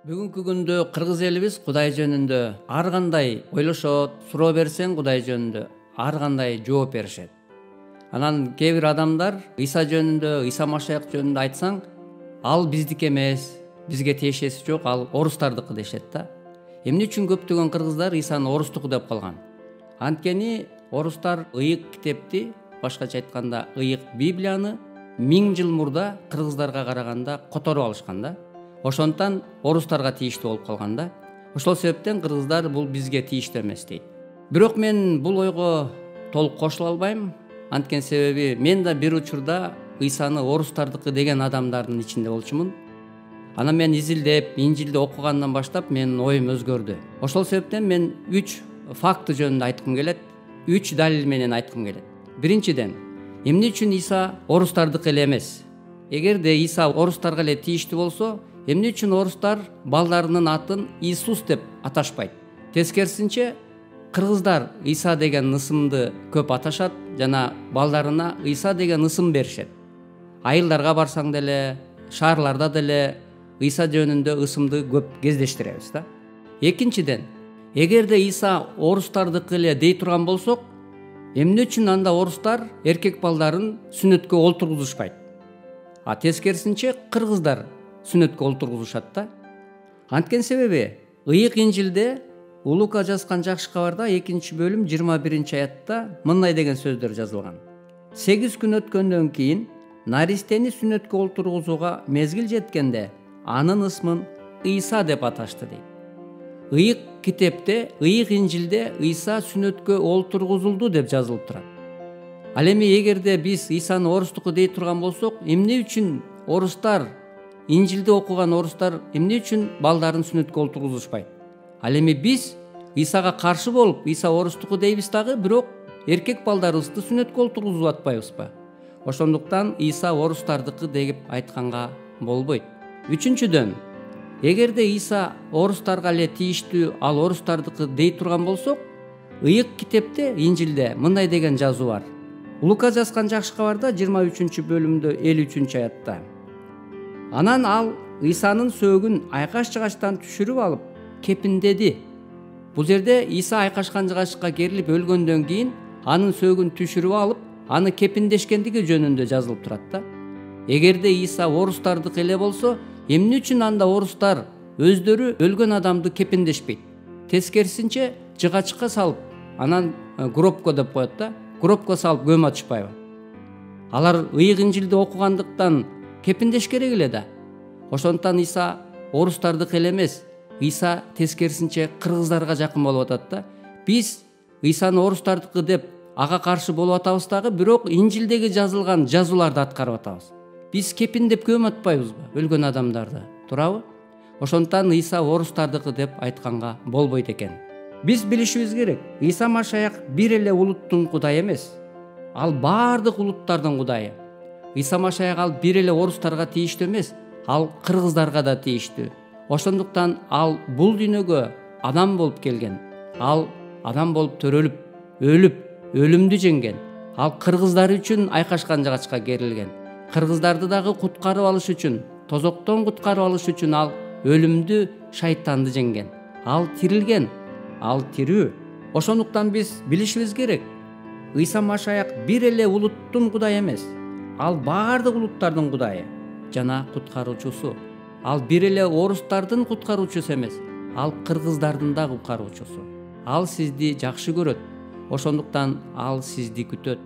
Бүгүнкү күндө кыргыз элибиз Кудай жөнүндө ар кандай ойлошот, суроо берсең Кудай жөнүндө ар кандай жооп беришет. Анан кээ бир адамдар Иса жөнүндө, Иса Машаяк жөнүндө айтсаң, ал биздики эмес, бизге тиешеси жок, ал орустардыкы дешет да. Эмне үчүн көптөгөн кыргыздар Исаны орустуку деп калган? Анткени орустар ыйык китепти, башкача айтканда ыйык Библияны 1000 жыл мурда кыргыздарга караганда которуп алышкан да. Ошондон орустарга тийиштүү болуп калган да. Ошол себептен кыргыздар бул бизге тийиштүү эмес дейт. Бирок мен бул ойго толук кошула албайм. Анткени себеби мен да бир учурда Исаны орустардыкы деген адамдардын ичинде болчумун. Анан мен изилдеп, Инжилди окугандан баштап менин оюм өзгөрдү. Ошол себептен мен 3 факты жөнүндө айткым келет. 3 далил менен айткым келет. Биринчиден, эмне үчүн Иса орустардыкы эле эмес? Эгерде Иса орустарга эле тийиштүү болсо, эмне үчүн орустар балдарынын атын Иисус деп аташпайт? Тескерисинче, кыргыздар Иса деген ысымды көп аташат жана балдарына Иса деген ысым беришет. Айылдарга барсаң деле, шаарларда деле Иса жөнүндө ысымды көп кездештиребиз да. Экинчиден, эгерде Иса орустардыкы эле дей турган болсок, эмне үчүн анда орустар эркек балдарын сүннөткө олтургузушпайт? А тескерисинче, кыргыздар сүннөткө олтургузушат да. Анткени себеби ыйык Инжилде Лука жазган жакшы кабарда 2-бөлүм 21-аятта мындай деген сөздөр жазылган. 8 күн өткөндөн кийин наристени сүннөткө олтургузууга мезгил жеткенде анын ысмын Иса деп аташты дейт. Ыйык китепте, ыйык Инжилде Иса сүннөткө олтургузулду деп жазылып турат. Ал эми эгерде биз Исаны орустуку дей турган болсок, эмне үчүн орустар, Инжилди окуган орустар эмне үчүн балдарын сүннөткө олтургузушпайт? Ал эми биз Исага каршы болуп, Иса орустуку дейбиз дагы, бирок эркек балдарыбызды сүннөткө олтургузуп атпайбызбы? Ошондуктан Иса орустардыкы деп айтканга болбойт. Үчүнчүдөн, эгерде Иса орустарга эле тийиштүү, ал орустардыкы дей турган болсок, ыйык китепте, Инжилде мындай деген жазуу бар. Лука жазган жакшы кабарда 23-бөлүмдө 53-аятта. Анан ал Исанын сөөгүн айкаш-жыгачтан түшүрүп алып, кепиндеди. Бул жерде Иса айкашкан-жыгачка керилип өлгөндөн кийин анын сөөгүн түшүрүп алып, аны кепиндешкендиги жөнүндө жазылып турат да. Эгерде Иса орустардыкы эле болсо, эмне үчүн анда орустар өздөрү өлгөн адамды кепиндешпейт? Тескерисинче, жыгачка салып, анан гробко деп коет да. Гробко салып көмүп атышпайбы? Алар ыйык Инжилди окугандыктан кепиндеш керек эле да. Ошондон Иса орустардыкы эле эмес, Иса тескерисинче кыргыздарга жакын болуп атат да. Биз Исаны орустардыкы деп ага каршы болуп атабыз дагы, бирок Инжилдеги жазылган жазууларды аткарып атабыз. Биз кепиндеп көмүп атпайбызбы өлгөн адамдарды? Туурабы? Ошондон Иса орустардыкы деп айтканга болбойт экен. Биз билишибиз керек, Иса Машаяк бир эле улуттун Кудайы эмес. Ал баардык улуттардын Кудайы. Иса Машаяк ал бир эле орустарга тийиштүү эмес, ал кыргыздарга да тийиштүү. Ошондуктан ал бул дүйнөгө адам болуп келген. Ал адам болуп төрөлүп, өлүп, өлүмдү жеңген. Ал кыргыздар үчүн айкашкан-жыгачка керилген. Кыргыздарды дагы куткарып алыш үчүн, тозоктон куткарып алыш үчүн ал өлүмдү, шайтанды жеңген. Ал тирилген, ал тирүү. Ошондуктан биз билишибиз керек. Иса Машаяк бир эле улуттун Кудайы эмес. Ал баардык улуттардын Кудайы жана куткаруучусу. Ал бир эле орустардын куткаруучусу эмес, ал кыргыздардын да куткаруучусу. Ал сизди жакшы көрөт. Ошондуктан ал сизди күтөт.